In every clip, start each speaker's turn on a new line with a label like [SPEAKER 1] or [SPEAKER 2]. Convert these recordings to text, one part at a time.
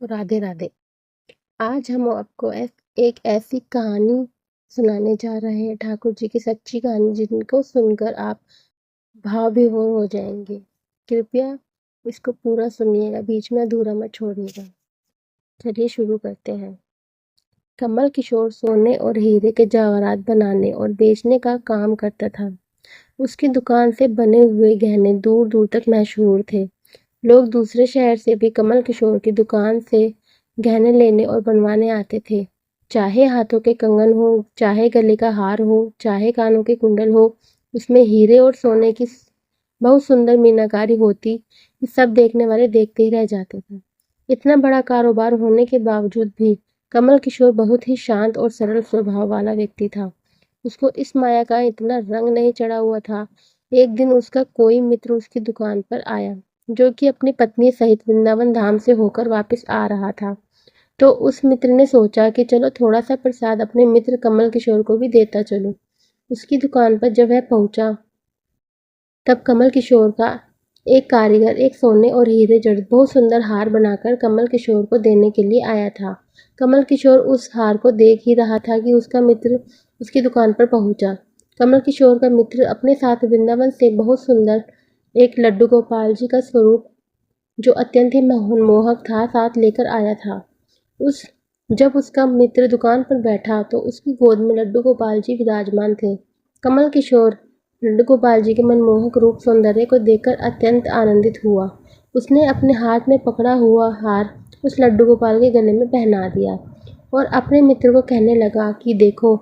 [SPEAKER 1] राधे राधे। आज हम आपको एक ऐसी कहानी सुनाने जा रहे हैं, ठाकुर जी की सच्ची कहानी, जिनको सुनकर आप भाव विभोर हो जाएंगे। कृपया इसको पूरा सुनिएगा, बीच में अधूरा मत छोड़िएगा। चलिए शुरू करते हैं। कमल किशोर सोने और हीरे के जवाहरात बनाने और बेचने का काम करता था। उसकी दुकान से बने हुए गहने दूर दूर तक मशहूर थे। लोग दूसरे शहर से भी कमल किशोर की दुकान से गहने लेने और बनवाने आते थे। चाहे हाथों के कंगन हो, चाहे गले का हार हो, चाहे कानों के कुंडल हो, उसमें हीरे और सोने की बहुत सुंदर मीनाकारी होती कि सब देखने वाले देखते ही रह जाते थे। इतना बड़ा कारोबार होने के बावजूद भी कमल किशोर बहुत ही शांत और सरल स्वभाव वाला व्यक्ति था। उसको इस माया का इतना रंग नहीं चढ़ा हुआ था। एक दिन उसका कोई मित्र उसकी दुकान पर आया, जो कि अपनी पत्नी सहित वृंदावन धाम से होकर वापस आ रहा था। तो उस मित्र ने सोचा कि चलो थोड़ा सा प्रसाद अपने मित्र कमल किशोर को भी देता चलो। उसकी दुकान पर जब वह पहुंचा, तब कमल किशोर का एक कारीगर एक सोने और हीरे जड़ित बहुत सुंदर हार बनाकर कमल किशोर को देने के लिए आया था। कमल किशोर उस हार को देख ही रहा था कि उसका मित्र उसकी दुकान पर पहुंचा। कमल किशोर का मित्र अपने साथ वृंदावन से बहुत सुंदर एक लड्डू गोपाल जी का स्वरूप, जो अत्यंत ही मनमोहक था, साथ लेकर आया था। उस जब उसका मित्र दुकान पर बैठा तो उसकी गोद में लड्डू गोपाल जी विराजमान थे। कमल किशोर लड्डू गोपाल जी के मनमोहक रूप सौंदर्य को देखकर अत्यंत आनंदित हुआ। उसने अपने हाथ में पकड़ा हुआ हार उस लड्डू गोपाल के गले में पहना दिया और अपने मित्र को कहने लगा कि देखो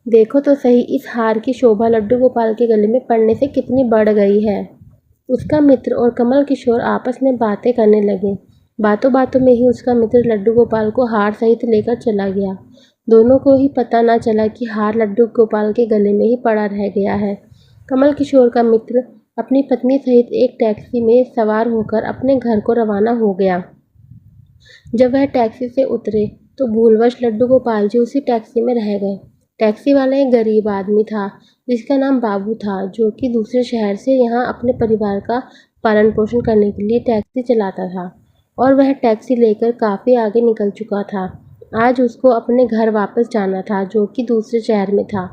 [SPEAKER 1] देखो तो सही, इस हार की शोभा लड्डू गोपाल के गले में पड़ने से कितनी बढ़ गई है। उसका मित्र और कमल किशोर आपस में बातें करने लगे। बातों बातों में ही उसका मित्र लड्डू गोपाल को हार सहित लेकर चला गया। दोनों को ही पता न चला कि हार लड्डू गोपाल के गले में ही पड़ा रह गया है। कमल किशोर का मित्र अपनी पत्नी सहित एक टैक्सी में सवार होकर अपने घर को रवाना हो गया। जब वह टैक्सी से उतरे तो भूलवश लड्डू गोपाल जी उसी टैक्सी में रह गए। टैक्सी वाला एक गरीब आदमी था, जिसका नाम बाबू था, जो कि दूसरे शहर से यहाँ अपने परिवार का पालन पोषण करने के लिए टैक्सी चलाता था और वह टैक्सी लेकर काफ़ी आगे निकल चुका था। आज उसको अपने घर वापस जाना था, जो कि दूसरे शहर में था।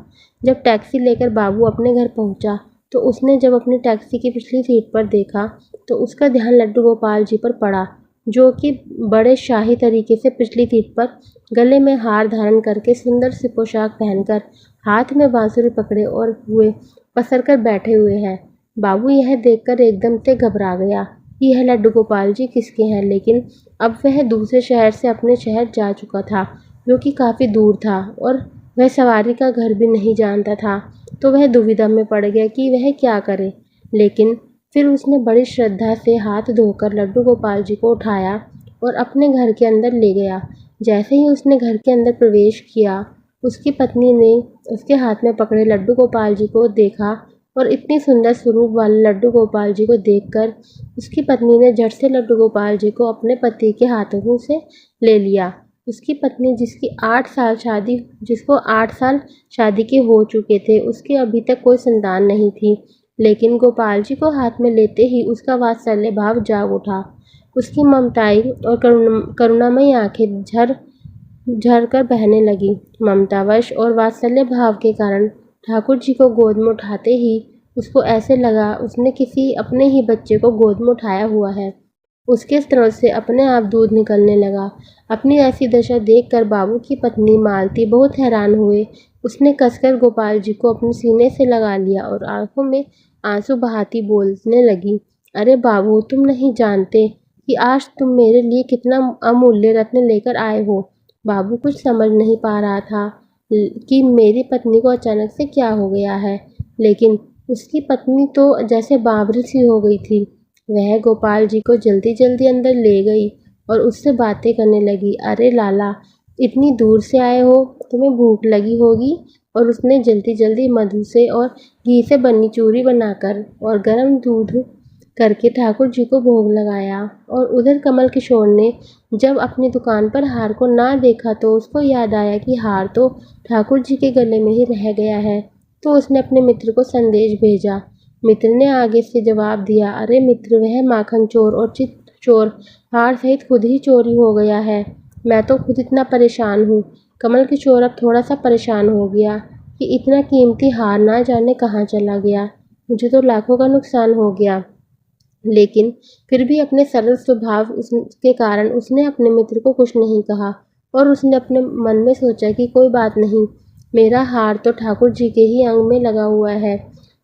[SPEAKER 1] जब टैक्सी लेकर बाबू अपने घर पहुंचा तो उसने जब अपनी टैक्सी की पिछली सीट पर देखा तो उसका ध्यान लड्डू गोपाल जी पर पड़ा, जो कि बड़े शाही तरीके से पिछली सीट पर गले में हार धारण करके सुंदर सी पोशाक पहनकर हाथ में बांसुरी पकड़े और हुए पसर कर बैठे हुए हैं। बाबू यह देखकर एकदम से घबरा गया कि यह लड्डू गोपाल जी किसके हैं, लेकिन अब वह दूसरे शहर से अपने शहर जा चुका था, जो कि काफ़ी दूर था, और वह सवारी का घर भी नहीं जानता था। तो वह दुविधा में पड़ गया कि वह क्या करे। लेकिन फिर उसने बड़ी श्रद्धा से हाथ धोकर लड्डू गोपाल जी को उठाया और अपने घर के अंदर ले गया। जैसे ही उसने घर के अंदर प्रवेश किया, उसकी पत्नी ने उसके हाथ में पकड़े लड्डू गोपाल जी को देखा और इतनी सुंदर स्वरूप वाले लड्डू गोपाल जी को देखकर उसकी पत्नी ने झट से लड्डू गोपाल जी को अपने पति के हाथों से ले लिया। उसकी पत्नी, जिसको 8 साल शादी के हो चुके थे, उसके अभी तक कोई संतान नहीं थी, लेकिन गोपाल जी को हाथ में लेते ही उसका वात्सल्य भाव जाग उठा। उसकी ममताई और करुणामयी आंखें झर झर कर बहने लगी। ममतावश और वात्सल्य भाव के कारण ठाकुर जी को गोद में उठाते ही उसको ऐसे लगा उसने किसी अपने ही बच्चे को गोद में उठाया हुआ है। उसके स्तनों से अपने आप दूध निकलने लगा। अपनी ऐसी दशा देखकर बाबू की पत्नी मालती बहुत हैरान हुए। उसने कसकर गोपाल जी को अपने सीने से लगा लिया और आंखों में आंसू बहाती बोलने लगी, अरे बाबू, तुम नहीं जानते कि आज तुम मेरे लिए कितना अमूल्य रत्न लेकर आए हो। बाबू कुछ समझ नहीं पा रहा था कि मेरी पत्नी को अचानक से क्या हो गया है, लेकिन उसकी पत्नी तो जैसे बावरी सी हो गई थी। वह गोपाल जी को जल्दी जल्दी अंदर ले गई और उससे बातें करने लगी, अरे लाला, इतनी दूर से आए हो, तुम्हें भूख लगी होगी। और उसने जल्दी जल्दी मधु से और घी से बनी चूरी बनाकर और गर्म दूध करके ठाकुर जी को भोग लगाया। और उधर कमल किशोर ने जब अपनी दुकान पर हार को ना देखा तो उसको याद आया कि हार तो ठाकुर जी के गले में ही रह गया है। तो उसने अपने मित्र को संदेश भेजा। मित्र ने आगे से जवाब दिया, अरे मित्र, वह माखन चोर और चोर हार सहित खुद ही चोरी हो गया है। मैं तो खुद इतना परेशान हूँ। कमल किशोर अब थोड़ा सा परेशान हो गया कि इतना कीमती हार ना जाने कहाँ चला गया। मुझे तो लाखों का नुकसान हो गया। लेकिन फिर भी अपने सरल स्वभाव के कारण उसने अपने मित्र को कुछ नहीं कहा और उसने अपने मन में सोचा कि कोई बात नहीं, मेरा हार तो ठाकुर जी के ही अंग में लगा हुआ है।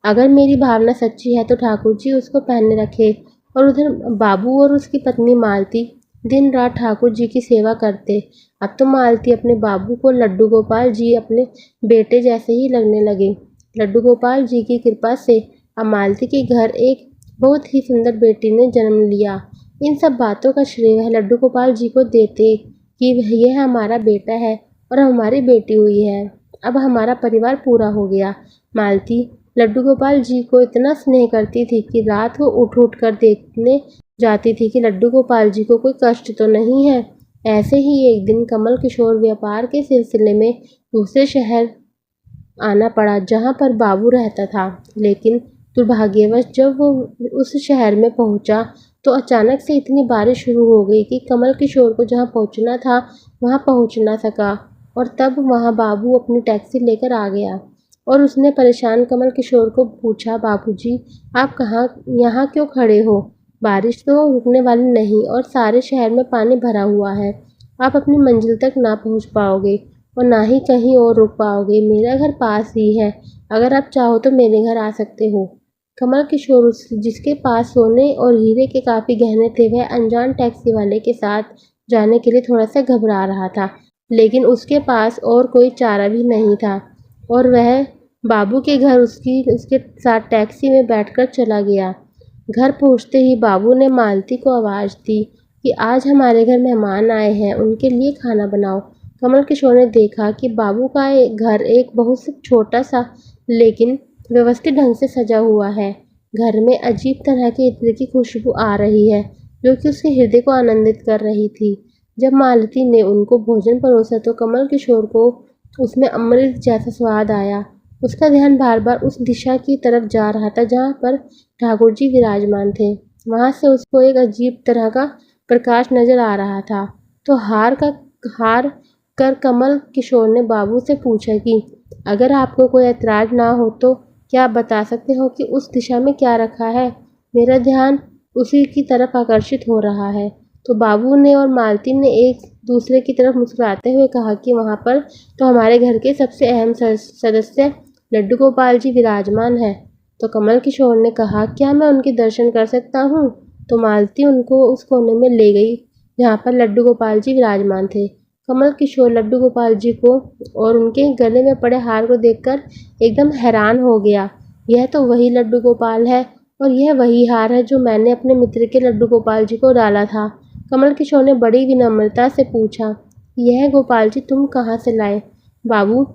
[SPEAKER 1] अगर मेरी भावना सच्ची है तो ठाकुर जी उसको पहने रखे। और उधर बाबू और उसकी पत्नी मालती दिन रात ठाकुर जी की सेवा करते। अब तो मालती अपने बाबू को लड्डू गोपाल जी अपने बेटे जैसे ही लगने लगे। लड्डू गोपाल जी की कृपा से अब मालती के घर एक बहुत ही सुंदर बेटी ने जन्म लिया। इन सब बातों का श्रेय वह लड्डू गोपाल जी को देते कि यह हमारा बेटा है और हमारी बेटी हुई है। अब हमारा परिवार पूरा हो गया। मालती लड्डू गोपाल जी को इतना स्नेह करती थी कि रात को उठ उठ कर देखने जाती थी कि लड्डू गोपाल जी को कोई कष्ट तो नहीं है। ऐसे ही एक दिन कमल किशोर व्यापार के सिलसिले में दूसरे शहर आना पड़ा जहाँ पर बाबू रहता था। लेकिन दुर्भाग्यवश जब वो उस शहर में पहुंचा तो अचानक से इतनी बारिश शुरू हो गई कि कमल किशोर को जहाँ पहुंचना था वहाँ पहुंच ना सका। और तब वहाँ बाबू अपनी टैक्सी लेकर आ गया और उसने परेशान कमल किशोर को पूछा, बाबूजी आप कहाँ यहाँ क्यों खड़े हो? बारिश तो रुकने वाली नहीं और सारे शहर में पानी भरा हुआ है। आप अपनी मंजिल तक ना पहुँच पाओगे और ना ही कहीं और रुक पाओगे। मेरा घर पास ही है, अगर आप चाहो तो मेरे घर आ सकते हो। कमल किशोर जिसके पास सोने और हीरे के काफ़ी गहने थे, वह अनजान टैक्सी वाले के साथ जाने के लिए थोड़ा सा घबरा रहा था। लेकिन उसके पास और कोई चारा भी नहीं था और वह बाबू के घर उसके साथ टैक्सी में बैठकर चला गया। घर पहुंचते ही बाबू ने मालती को आवाज़ दी कि आज हमारे घर मेहमान आए हैं, उनके लिए खाना बनाओ। कमल किशोर ने देखा कि बाबू का घर एक बहुत छोटा सा लेकिन व्यवस्थित ढंग से सजा हुआ है। घर में अजीब तरह की इत्र की खुशबू आ रही है जो कि उसके हृदय को आनंदित कर रही थी। जब मालती ने उनको भोजन परोसा तो कमल किशोर को उसमें अमृत जैसा स्वाद आया। उसका ध्यान बार बार उस दिशा की तरफ जा रहा था जहाँ पर ठाकुर जी विराजमान थे। वहाँ से उसको एक अजीब तरह का प्रकाश नजर आ रहा था। तो हार कर कमल किशोर ने बाबू से पूछा कि अगर आपको कोई ऐतराज ना हो तो क्या आप बता सकते हो कि उस दिशा में क्या रखा है? मेरा ध्यान उसी की तरफ आकर्षित हो रहा है। तो बाबू ने और मालती ने एक दूसरे की तरफ मुस्कुराते हुए कहा कि वहाँ पर तो हमारे घर के सबसे अहम सदस्य लड्डू गोपाल जी विराजमान है। तो कमल किशोर ने कहा, क्या मैं उनके दर्शन कर सकता हूँ? तो मालती उनको उस कोने में ले गई जहाँ पर लड्डू गोपाल जी विराजमान थे। कमल किशोर लड्डू गोपाल जी को और उनके गले में पड़े हार को देखकर एकदम हैरान हो गया। यह तो वही लड्डू गोपाल है और यह वही हार है जो मैंने अपने मित्र के लड्डू गोपाल जी को डाला था। कमल किशोर ने बड़ी विनम्रता से पूछा, यह गोपाल जी तुम कहाँ से लाए? बाबू,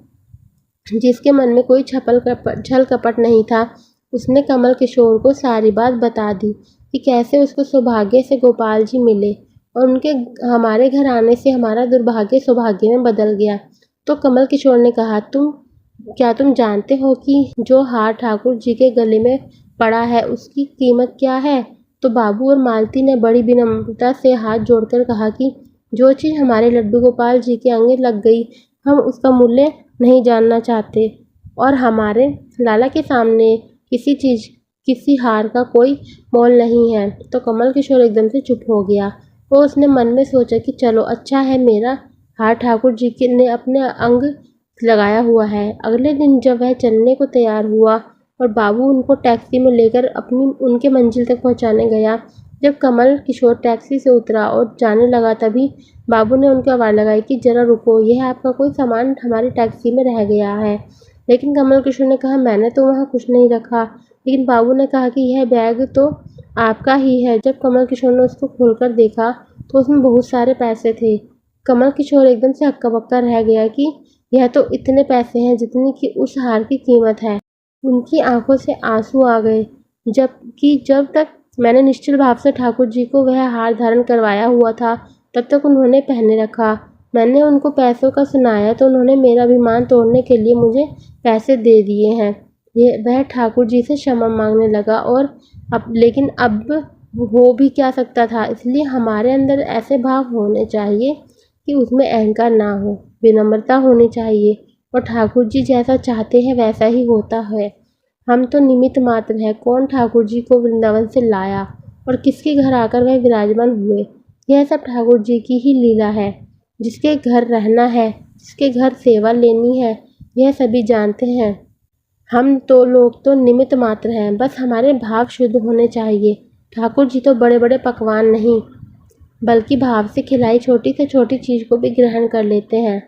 [SPEAKER 1] जिसके मन में कोई छल कपट नहीं था, उसने कमल किशोर को सारी बात बता दी कि कैसे उसको सौभाग्य से गोपाल जी मिले और उनके हमारे घर आने से हमारा दुर्भाग्य सौभाग्य में बदल गया। तो कमल किशोर ने कहा, क्या तुम जानते हो कि जो हार ठाकुर जी के गले में पड़ा है उसकी कीमत क्या है? तो बाबू और मालती ने बड़ी विनम्रता से हाथ जोड़कर कहा कि जो चीज़ हमारे लड्डू गोपाल जी के अंगे लग गई, हम उसका मूल्य नहीं जानना चाहते और हमारे लाला के सामने किसी हार का कोई मोल नहीं है। तो कमल किशोर एकदम से चुप हो गया। वो उसने मन में सोचा कि चलो अच्छा है, मेरा हार ठाकुर जी के ने अपने अंग लगाया हुआ है। अगले दिन जब वह चलने को तैयार हुआ और बाबू उनको टैक्सी में लेकर उनके मंजिल तक पहुंचाने गया, जब कमल किशोर टैक्सी से उतरा और जाने लगा तभी बाबू ने उनको आवाज़ लगाई कि जरा रुको, यह आपका कोई सामान हमारी टैक्सी में रह गया है। लेकिन कमल किशोर ने कहा, मैंने तो वहाँ कुछ नहीं रखा। लेकिन बाबू ने कहा कि यह बैग तो आपका ही है। जब कमल किशोर ने उसको खोलकर देखा तो उसमें बहुत सारे पैसे थे। कमल किशोर एकदम से हक्का बक्का रह गया कि यह तो इतने पैसे हैं जितनी कि उस हार की कीमत है। उनकी आंखों से आंसू आ गए, जब तक मैंने निश्चल भाव से ठाकुर जी को वह हार धारण करवाया हुआ था तब तक उन्होंने पहने रखा। मैंने उनको पैसों का सुनाया तो उन्होंने मेरा अभिमान तोड़ने के लिए मुझे पैसे दे दिए हैं। वह ठाकुर जी से क्षमा मांगने लगा और लेकिन अब हो भी क्या सकता था। इसलिए हमारे अंदर ऐसे भाव होने चाहिए कि उसमें अहंकार ना हो, विनम्रता होनी चाहिए और ठाकुर जी जैसा चाहते हैं वैसा ही होता है। हम तो निमित्त मात्र हैं। कौन ठाकुर जी को वृंदावन से लाया और किसके घर आकर वह विराजमान हुए, यह सब ठाकुर जी की ही लीला है। जिसके घर रहना है, जिसके घर सेवा लेनी है, यह सभी जानते हैं। हम तो लोग तो निमित्त मात्र हैं, बस हमारे भाव शुद्ध होने चाहिए। ठाकुर जी तो बड़े बड़े पकवान नहीं, बल्कि भाव से खिलाई छोटी से छोटी चीज़ को भी ग्रहण कर लेते हैं।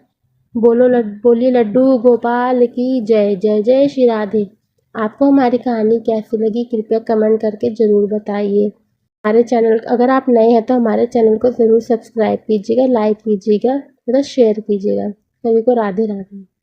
[SPEAKER 1] बोलिए लड्डू गोपाल की जय। जय जय श्री राधे। आपको हमारी कहानी कैसी लगी कृपया कमेंट करके ज़रूर बताइए। हमारे चैनल अगर आप नए हैं तो हमारे चैनल को ज़रूर सब्सक्राइब कीजिएगा, लाइक कीजिएगा तथा शेयर कीजिएगा। सभी को राधे राधे।